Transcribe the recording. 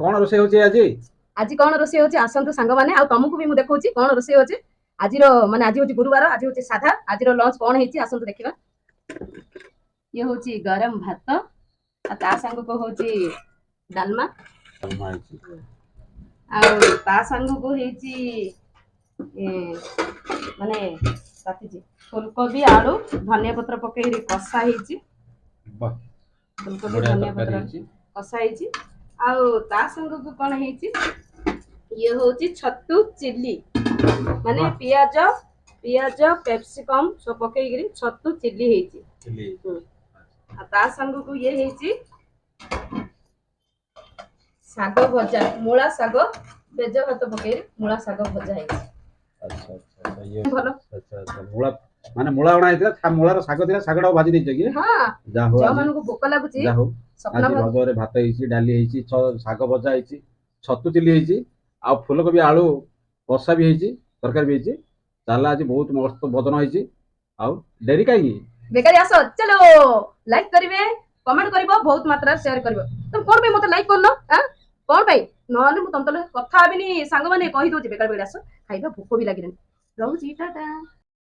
कौन रोसे होची आज कौन रोसे होची आसंतु सांग माने आ तुमको भी मु देखौची कौन रोसे होची आज माने आज होची गुरुवार आज होची साधा आज लंच कौन हेची आसंतु देखिबा ये होची गरम भात आ ता संग को होची डालमा आ ता संग को हेची माने काटिची फूलकोबी आलू धनिया पत्र पकेई कसा हेची फूलकोबी धनिया पत्र कसा हेची आ ता संग को कोन हेची ये होची छत्तू चिल्ली माने पियाज पियाज कैप्सिकम सब पकेई छत्तू चिल्ली हेची आ ता संग को ये हेची साग भजा मूला साग बेज भात पकेई मूला साग भजा हेची अच्छा अच्छा ये भलो अच्छा अच्छा मूला माने मूला बना हेतला मूला रो साग दिला सागडा भाजी देछ कि हां जा हो जो मन को भूख लागुची जा हो आज भदोरे भात हेची डाली हेची साग भजा हेची छत्तू चिल्ली हेची आ फूलकोबी आलू कसा भी हेची तरकारी भी हेची ताला आज बहुत मस्त भोजन हेची आ डेरी काई बेकारी आसो चलो लाइक करिवे कमेंट करिवो बहुत मात्रा शेयर करिवो तुम कोन पे मते लाइक करनो हां कोन पे नहले मु तुम तले कथा आबिनी सांग माने कहि दोची बेकार बेकार आसो खाइबा भूख भी लागिरनी रहूची टाटा।